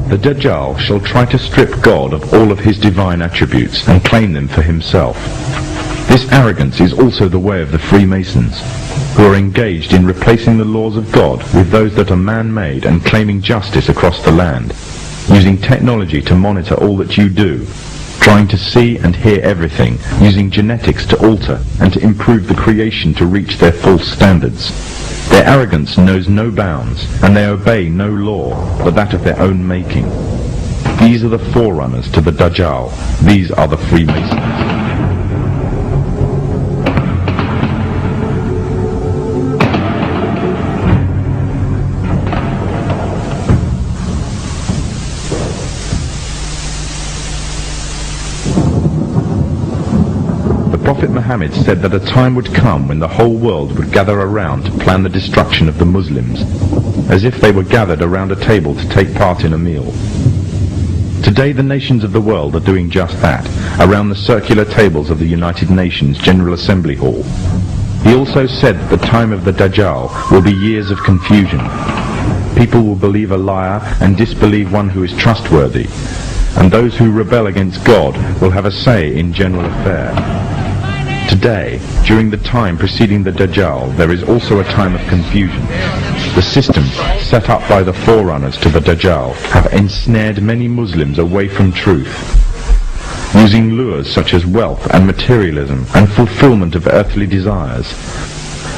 The Dajjal shall try to strip God of all of his divine attributes and claim them for himself. This arrogance is also the way of the Freemasons, who are engaged in replacing the laws of God with those that are man-made and claiming justice across the land, using technology to monitor all that you do, trying to see and hear everything, using genetics to alter and to improve the creation to reach their false standards. Their arrogance knows no bounds, and they obey no law but that of their own making. These are the forerunners to the Dajjal. These are the Freemasons. Prophet Muhammad said that a time would come when the whole world would gather around to plan the destruction of the Muslims, as if they were gathered around a table to take part in a meal. Today the nations of the world are doing just that, around the circular tables of the United Nations General Assembly Hall. He also said that the time of the Dajjal will be years of confusion. People will believe a liar and disbelieve one who is trustworthy, and those who rebel against God will have a say in general affair. Today, during the time preceding the Dajjal, there is also a time of confusion. The systems set up by the forerunners to the Dajjal have ensnared many Muslims away from truth, using lures such as wealth and materialism and fulfillment of earthly desires.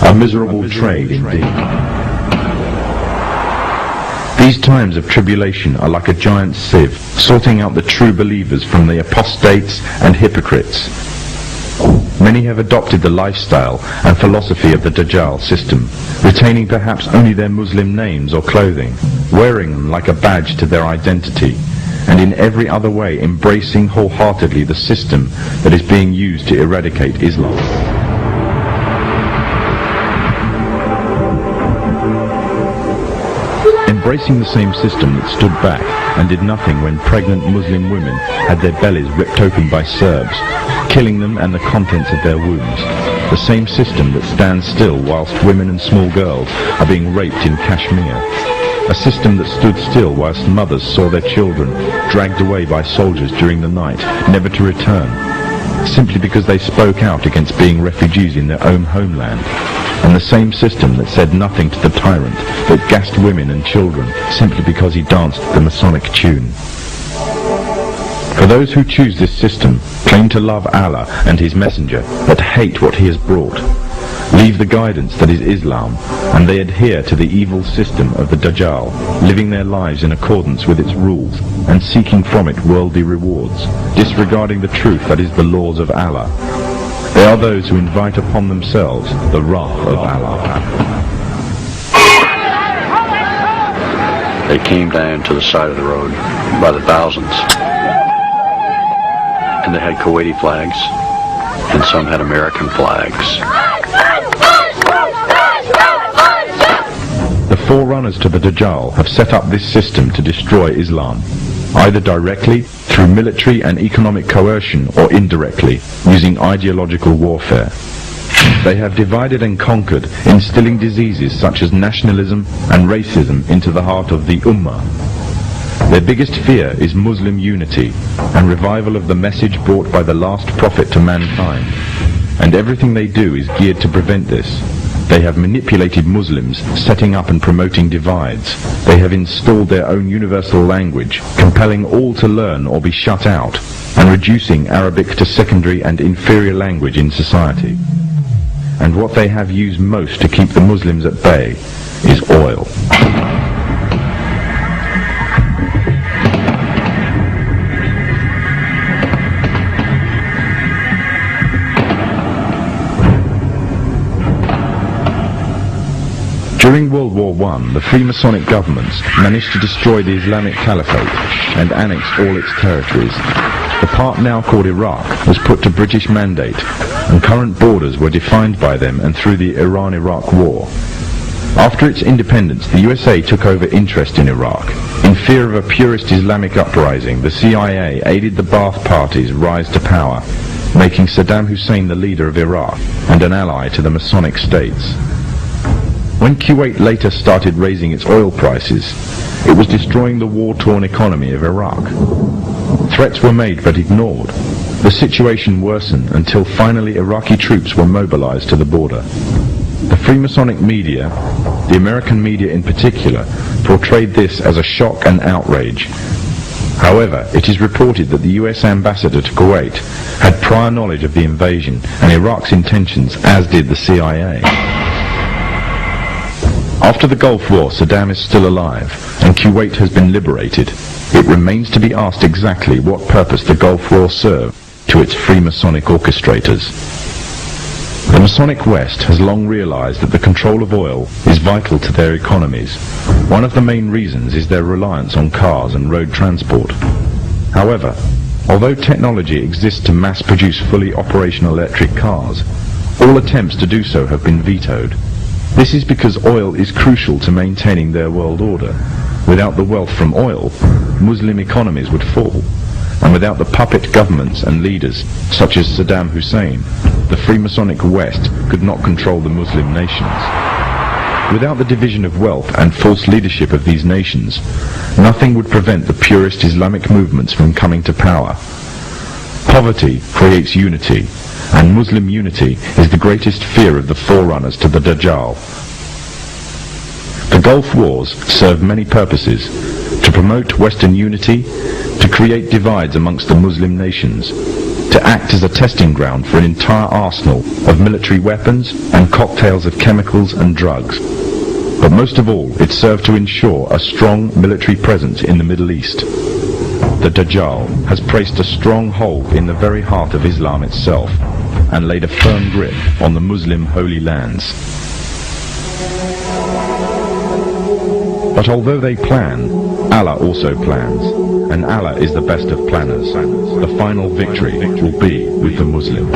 A miserable trade indeed. These times of tribulation are like a giant sieve, sorting out the true believers from the apostates and hypocrites. Many have adopted the lifestyle and philosophy of the Dajjal system, retaining perhaps only their Muslim names or clothing, wearing them like a badge to their identity, and in every other way embracing wholeheartedly the system that is being used to eradicate Islam. Embracing the same system that stood back and did nothing when pregnant Muslim women had their bellies ripped open by Serbs, killing them and the contents of their wombs. The same system that stands still whilst women and small girls are being raped in Kashmir. A system that stood still whilst mothers saw their children dragged away by soldiers during the night, never to return, simply because they spoke out against being refugees in their own homeland. And the same system that said nothing to the tyrant, that gassed women and children simply because he danced the Masonic tune. For those who choose this system, claim to love Allah and His Messenger, but hate what He has brought, leave the guidance that is Islam, and they adhere to the evil system of the Dajjal, living their lives in accordance with its rules, and seeking from it worldly rewards, disregarding the truth that is the laws of Allah. They are those who invite upon themselves the wrath of Allah. They came down to the side of the road by the thousands. And they had Kuwaiti flags, and some had American flags. The forerunners to the Dajjal have set up this system to destroy Islam, either directly, through military and economic coercion, or indirectly, using ideological warfare. They have divided and conquered, instilling diseases such as nationalism and racism into the heart of the Ummah. Their biggest fear is Muslim unity and revival of the message brought by the last prophet to mankind, and everything they do is geared to prevent this. They have manipulated Muslims, setting up and promoting divides. They have installed their own universal language, compelling all to learn or be shut out, and reducing Arabic to secondary and inferior language in society. And what they have used most to keep the Muslims at bay is oil. During World War I, the Freemasonic governments managed to destroy the Islamic Caliphate and annex all its territories. The part now called Iraq was put to British mandate, and current borders were defined by them and through the Iran-Iraq War. After its independence, the USA took over interest in Iraq. In fear of a purist Islamic uprising, the CIA aided the Ba'ath Party's rise to power, making Saddam Hussein the leader of Iraq and an ally to the Masonic states. When Kuwait later started raising its oil prices, it was destroying the war-torn economy of Iraq. Threats were made but ignored. The situation worsened until finally Iraqi troops were mobilized to the border. The Freemasonic media, the American media in particular, portrayed this as a shock and outrage. However, it is reported that the US ambassador to Kuwait had prior knowledge of the invasion and Iraq's intentions, as did the CIA. After the Gulf War, Saddam is still alive, and Kuwait has been liberated. It remains to be asked exactly what purpose the Gulf War served to its Freemasonic orchestrators. The Masonic West has long realized that the control of oil is vital to their economies. One of the main reasons is their reliance on cars and road transport. However, although technology exists to mass-produce fully operational electric cars, all attempts to do so have been vetoed. This is because oil is crucial to maintaining their world order. Without the wealth from oil, Muslim economies would fall. And without the puppet governments and leaders, such as Saddam Hussein, the Freemasonic West could not control the Muslim nations. Without the division of wealth and false leadership of these nations, nothing would prevent the purist Islamic movements from coming to power. Poverty creates unity, and Muslim unity is the greatest fear of the forerunners to the Dajjal. The Gulf Wars served many purposes: to promote Western unity, to create divides amongst the Muslim nations, to act as a testing ground for an entire arsenal of military weapons and cocktails of chemicals and drugs. But most of all, it served to ensure a strong military presence in the Middle East. The Dajjal has placed a strong hold in the very heart of Islam itself and laid a firm grip on the Muslim holy lands. But although they plan, Allah also plans, and Allah is the best of planners. The final victory will be with the Muslims.